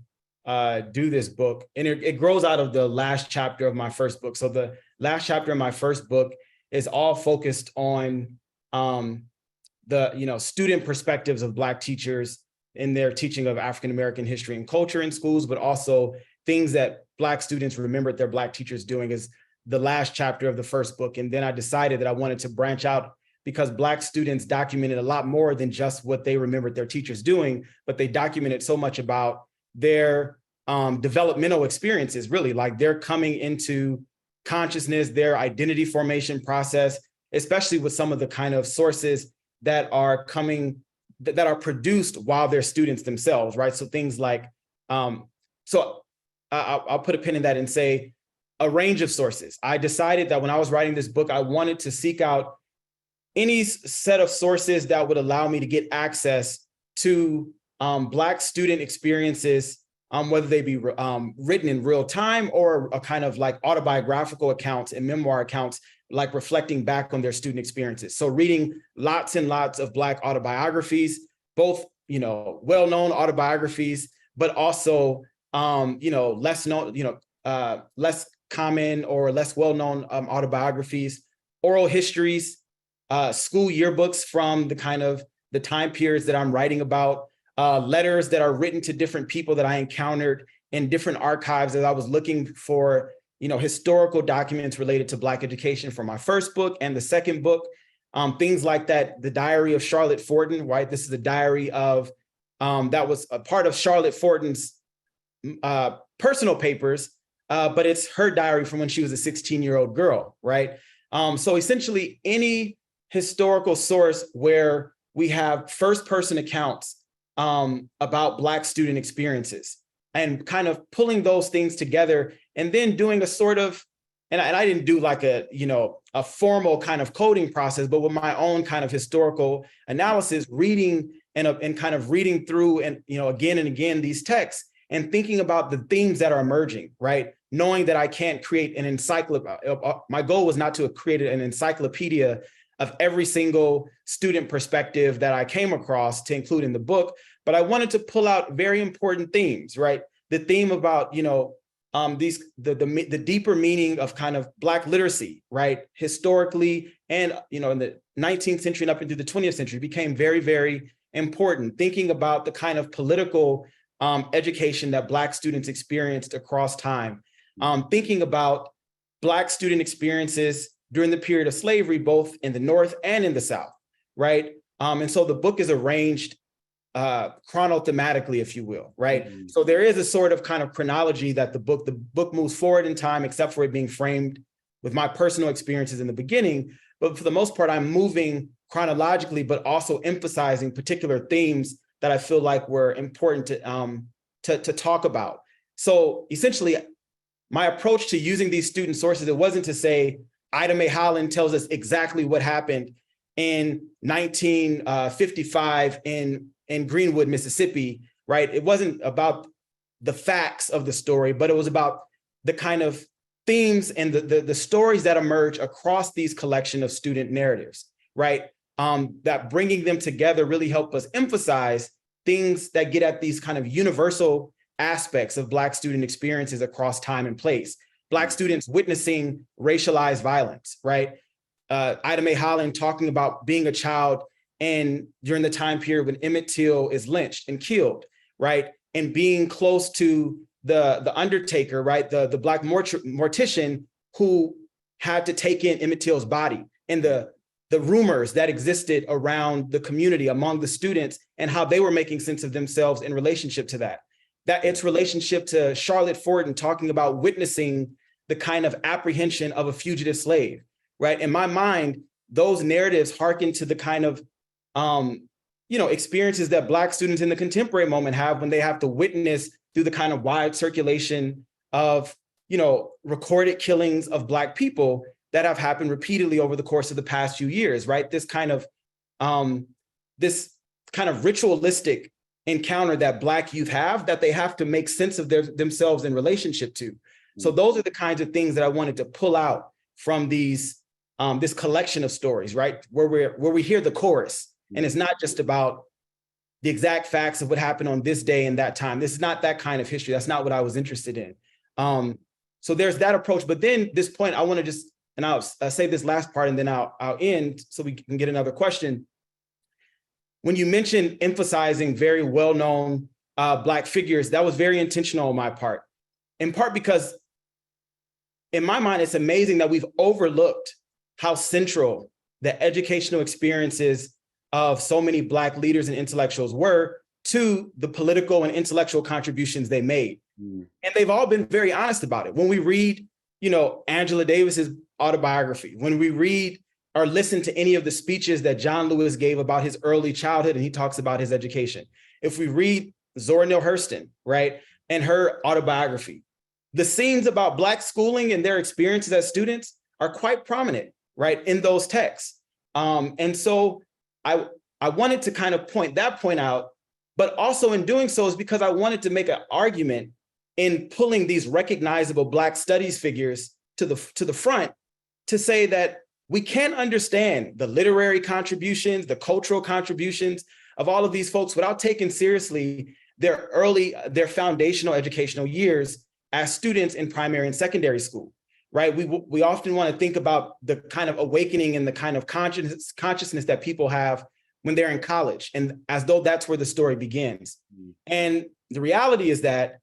Speaker 2: do this book, and it grows out of the last chapter of my first book. So the last chapter of my first book is all focused on the student perspectives of Black teachers in their teaching of African-American history and culture in schools, but also things that Black students remembered their Black teachers doing, is the last chapter of the first book. And then I decided that I wanted to branch out, because Black students documented a lot more than just what they remembered their teachers doing, but they documented so much about their developmental experiences, really, like they're coming into consciousness, their identity formation process, especially with some of the kind of sources that are produced while they're students themselves, right? So things like, I'll put a pin in that and say a range of sources. I decided that when I was writing this book, I wanted to seek out any set of sources that would allow me to get access to Black student experiences, whether they be written in real time or a kind of like autobiographical accounts and memoir accounts, like reflecting back on their student experiences. So reading lots and lots of Black autobiographies, both, well-known autobiographies, but also, less known, less common or less well-known autobiographies, oral histories, school yearbooks from the time periods that I'm writing about, letters that are written to different people that I encountered in different archives as I was looking for, historical documents related to Black education for my first book and the second book, things like that. The diary of Charlotte Fortin, right? This is a diary of, that was a part of Charlotte Fortin's personal papers, but it's her diary from when she was a 16-year-old girl, right? So essentially any historical source where we have first-person accounts about Black student experiences, and kind of pulling those things together, and then doing a sort of, and I didn't do like a formal kind of coding process, but with my own kind of historical analysis, reading and kind of reading through and, again and again, these texts, and thinking about the themes that are emerging, right? Knowing that I can't create an encyclopedia. My goal was not to create an encyclopedia of every single student perspective that I came across to include in the book, but I wanted to pull out very important themes, right? The theme about, the deeper meaning of kind of Black literacy, right? Historically, and in the 19th century and up into the 20th century became very, very important. Thinking about the kind of political education that Black students experienced across time. Thinking about Black student experiences during the period of slavery, both in the North and in the South, right? And so the book is arranged chronothematically, if you will, right? Mm-hmm. So there is a sort of kind of chronology that the book moves forward in time, except for it being framed with my personal experiences in the beginning. But for the most part, I'm moving chronologically, but also emphasizing particular themes that I feel like were important to talk about. So essentially, my approach to using these student sources, it wasn't to say Ida Mae Holland tells us exactly what happened in 1955 in Greenwood, Mississippi, right? It wasn't about the facts of the story, but it was about the kind of themes and the stories that emerge across these collection of student narratives, right? That bringing them together really help us emphasize things that get at these kind of universal aspects of Black student experiences across time and place. Black students witnessing racialized violence, right? Ida Mae Holland talking about being a child and during the time period when Emmett Till is lynched and killed, right? And being close to the undertaker, right? The Black mortician who had to take in Emmett Till's body, and the rumors that existed around the community among the students and how they were making sense of themselves in relationship to that. That its relationship to Charlotte Forten talking about witnessing the kind of apprehension of a fugitive slave, right? In my mind, those narratives hearken to the kind of experiences that Black students in the contemporary moment have when they have to witness through the kind of wide circulation of, recorded killings of Black people that have happened repeatedly over the course of the past few years, right? This kind of ritualistic encounter that Black youth have that they have to make sense of themselves in relationship to. So those are the kinds of things that I wanted to pull out from these this collection of stories, right? Where we hear the chorus, and it's not just about the exact facts of what happened on this day and that time. This is not that kind of history. That's not what I was interested in. So there's that approach. But then this point, I want to and I'll say this last part, and then I'll end so we can get another question. When you mentioned emphasizing very well-known Black figures, that was very intentional on my part. In part because in my mind, it's amazing that we've overlooked how central the educational experiences of so many Black leaders and intellectuals were to the political and intellectual contributions they made. And they've all been very honest about it. When we read, Angela Davis's autobiography, when we read or listen to any of the speeches that John Lewis gave about his early childhood, and he talks about his education. If we read Zora Neale Hurston, right, and her autobiography, the scenes about Black schooling and their experiences as students are quite prominent, right, in those texts. And so I wanted to kind of point out, but also in doing so is because I wanted to make an argument in pulling these recognizable Black studies figures to the front to say that we can't understand the literary contributions, the cultural contributions of all of these folks without taking seriously their foundational educational years as students in primary and secondary school, right? We often want to think about the kind of awakening and the kind of consciousness that people have when they're in college, and as though that's where the story begins. And the reality is that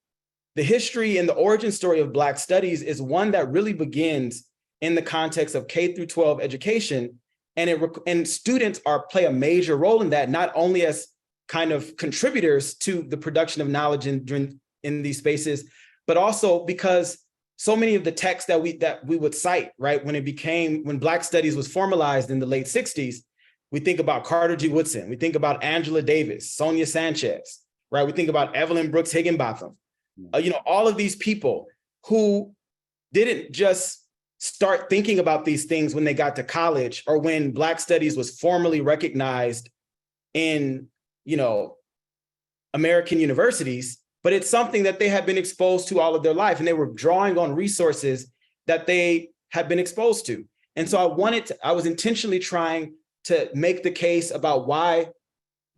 Speaker 2: the history and the origin story of Black studies is one that really begins in the context of K through 12 education, and students play a major role in that, not only as kind of contributors to the production of knowledge in these spaces, but also because so many of the texts that we would cite, right, when Black studies was formalized in the late 60s, we think about Carter G. Woodson, we think about Angela Davis, Sonia Sanchez, right? We think about Evelyn Brooks Higginbotham, all of these people who didn't just start thinking about these things when they got to college or when Black studies was formally recognized in, American universities, but it's something that they had been exposed to all of their life, and they were drawing on resources that they had been exposed to. And so I was intentionally trying to make the case about why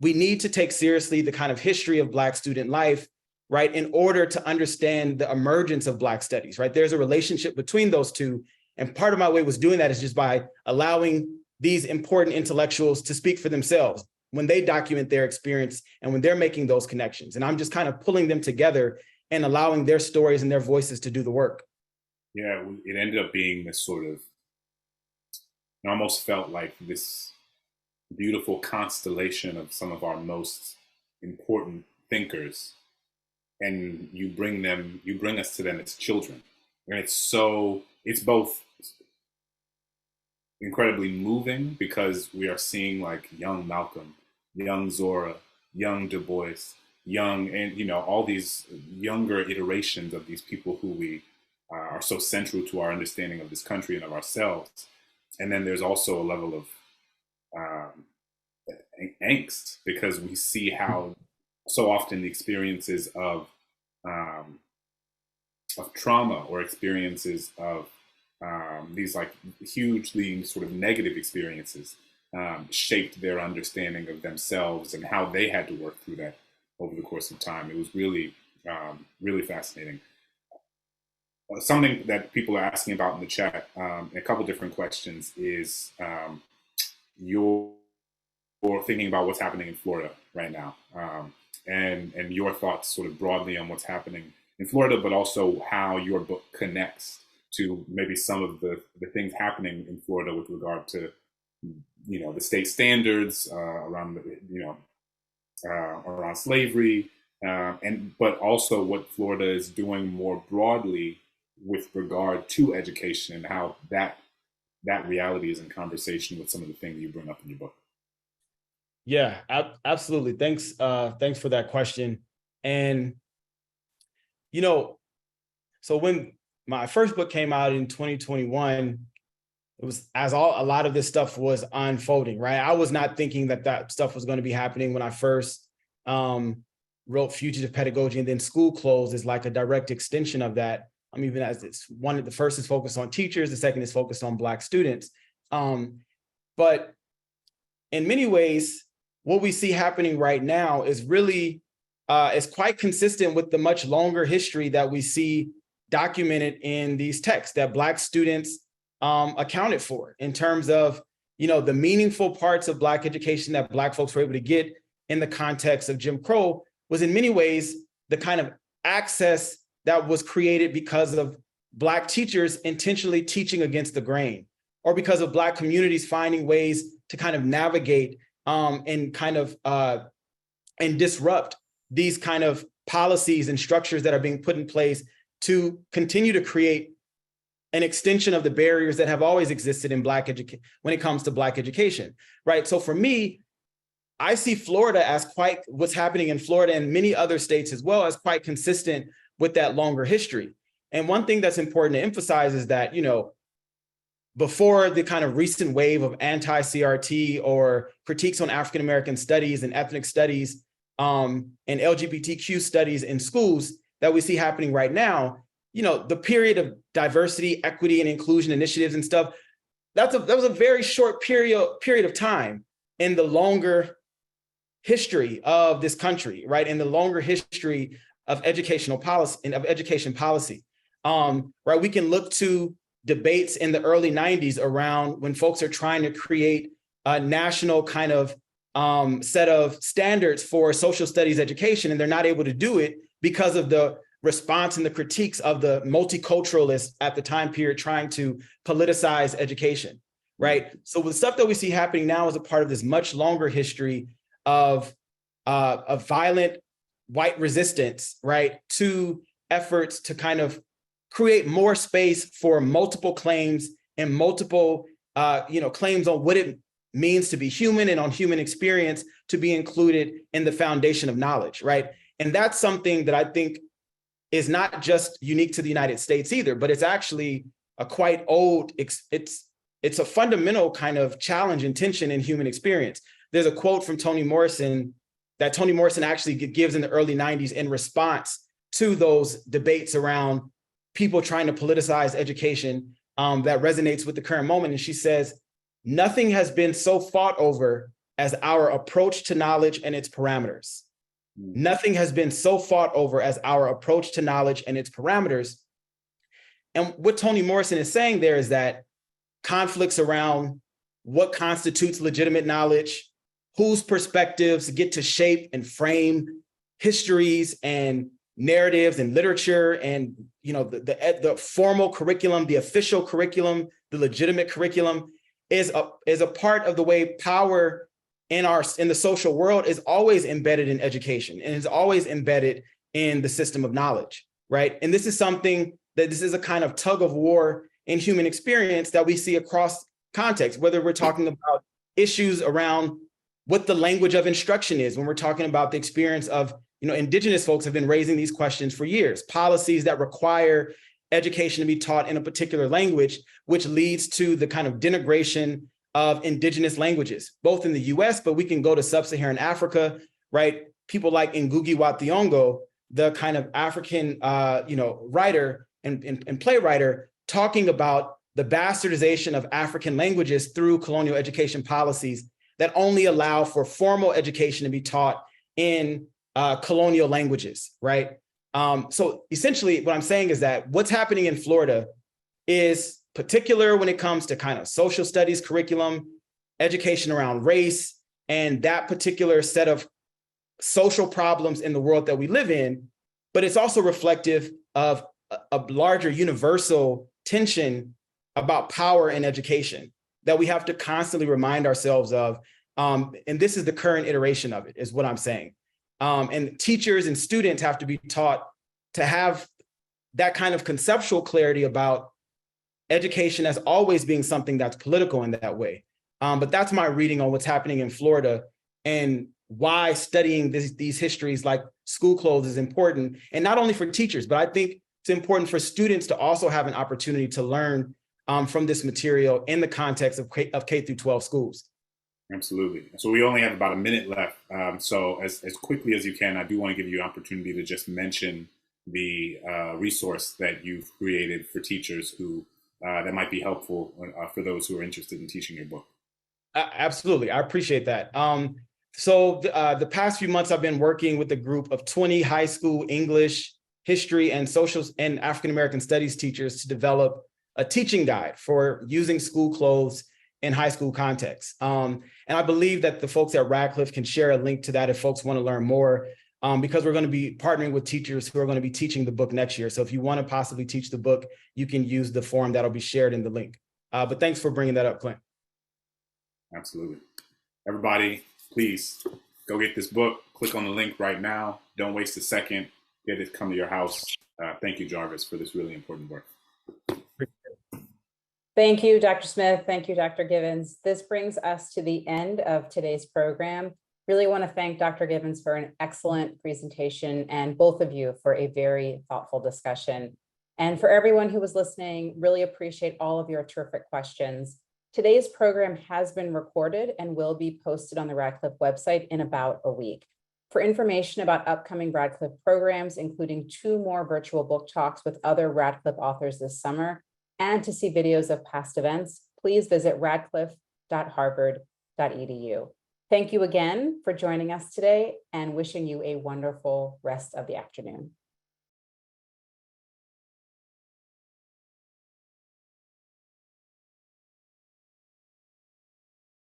Speaker 2: we need to take seriously the kind of history of Black student life right, in order to understand the emergence of Black studies, right? There's a relationship between those two. And part of my way was doing that is just by allowing these important intellectuals to speak for themselves when they document their experience and when they're making those connections. And I'm just kind of pulling them together and allowing their stories and their voices to do the work.
Speaker 3: Yeah, it ended up being this sort of, it almost felt like this beautiful constellation of some of our most important thinkers, and you bring us to them as children. And it's both incredibly moving because we are seeing like young Malcolm, young Zora, young Du Bois, and all these younger iterations of these people who we are so central to our understanding of this country and of ourselves. And then there's also a level of angst because we see how so often the experiences of trauma or experiences of these like hugely sort of negative experiences shaped their understanding of themselves and how they had to work through that over the course of time. It was really, really fascinating. Something that people are asking about in the chat, a couple different questions, is your thinking about what's happening in Florida right now, and your thoughts sort of broadly on what's happening in Florida, but also how your book connects to maybe some of the things happening in Florida with regard to, the state standards around, around slavery, but also what Florida is doing more broadly with regard to education and how that reality is in conversation with some of the things you bring up in your book.
Speaker 2: Yeah, absolutely. Thanks for that question. And, so when my first book came out in 2021, it was a lot of this stuff was unfolding, right? I was not thinking that stuff was going to be happening when I first wrote Fugitive Pedagogy, and then School Closed is like a direct extension of that. Even as it's one, the first is focused on teachers, the second is focused on Black students. But in many ways, what we see happening right now is really is quite consistent with the much longer history that we see documented in these texts that Black students accounted for in terms of, the meaningful parts of Black education that Black folks were able to get in the context of Jim Crow was in many ways the kind of access that was created because of Black teachers intentionally teaching against the grain, or because of Black communities finding ways to kind of navigate and kind of and disrupt these kind of policies and structures that are being put in place to continue to create an extension of the barriers that have always existed in Black education when it comes to Black education, right? So for me, I see Florida as what's happening in Florida and many other states as well as quite consistent with that longer history. And one thing that's important to emphasize is that, before the kind of recent wave of anti-CRT or critiques on African-American studies and ethnic studies and LGBTQ studies in schools that we see happening right now, the period of diversity, equity, and inclusion initiatives and stuff, that was a very short period of time in the longer history of this country, right? In the longer history of educational policy and of education policy, right? We can look to debates in the early 90s around when folks are trying to create a national kind of set of standards for social studies education, and they're not able to do it because of the response and the critiques of the multiculturalists at the time period trying to politicize education, right? So the stuff that we see happening now is a part of this much longer history of violent white resistance, right, to efforts to kind of create more space for multiple claims and multiple, claims on what it means to be human and on human experience to be included in the foundation of knowledge, right? And that's something that I think is not just unique to the United States either, but it's actually a quite old, it's a fundamental kind of challenge and tension in human experience. There's a quote from Toni Morrison that Toni Morrison actually gives in the early 90s in response to those debates around people trying to politicize education that resonates with the current moment. And she says, "Nothing has been so fought over as our approach to knowledge and its parameters. Nothing has been so fought over as our approach to knowledge and its parameters. And what Toni Morrison is saying there is that conflicts around what constitutes legitimate knowledge, whose perspectives get to shape and frame histories and narratives and literature, and the formal curriculum, the official curriculum, the legitimate curriculum is a part of the way power in the social world is always embedded in education and is always embedded in the system of knowledge, right? And this is a kind of tug of war in human experience that we see across context, whether we're talking about issues around what the language of instruction is, when we're talking about the experience of, indigenous folks have been raising these questions for years, policies that require education to be taught in a particular language, which leads to the kind of denigration of indigenous languages, both in the US, but we can go to sub-Saharan Africa, right? People like Ngugi wa Thiong'o, the kind of African, writer and playwright, talking about the bastardization of African languages through colonial education policies that only allow for formal education to be taught in colonial languages, right? So essentially what I'm saying is that what's happening in Florida is particular when it comes to kind of social studies curriculum, education around race, and that particular set of social problems in the world that we live in, but it's also reflective of a larger universal tension about power in education that we have to constantly remind ourselves of. And this is the current iteration of it, is what I'm saying. And teachers and students have to be taught to have that kind of conceptual clarity about education as always being something that's political in that way. But that's my reading on what's happening in Florida and why studying these histories like school clothes is important. And not only for teachers, but I think it's important for students to also have an opportunity to learn from this material in the context of K through 12 schools.
Speaker 3: Absolutely. So we only have about a minute left. So as quickly as you can, I do want to give you an opportunity to just mention the resource that you've created for teachers who that might be helpful for those who are interested in teaching your book.
Speaker 2: Absolutely. I appreciate that. So the past few months, I've been working with a group of 20 high school English, history, and social and African-American studies teachers to develop a teaching guide for using school clothes in high school contexts. And I believe that the folks at Radcliffe can share a link to that if folks want to learn more, because we're going to be partnering with teachers who are going to be teaching the book next year. So if you want to possibly teach the book, you can use the form that'll be shared in the link. But thanks for bringing that up, Clint.
Speaker 3: Absolutely. Everybody, please go get this book. Click on the link right now. Don't waste a second. Get it come to your house. Thank you, Jarvis, for this really important work.
Speaker 1: Thank you, Dr. Smith. Thank you, Dr. Givens. This brings us to the end of today's program. Really want to thank Dr. Givens for an excellent presentation and both of you for a very thoughtful discussion. And for everyone who was listening, really appreciate all of your terrific questions. Today's program has been recorded and will be posted on the Radcliffe website in about a week. For information about upcoming Radcliffe programs, including 2 more virtual book talks with other Radcliffe authors this summer, and to see videos of past events, please visit radcliffe.harvard.edu. Thank you again for joining us today and wishing you a wonderful rest of the afternoon.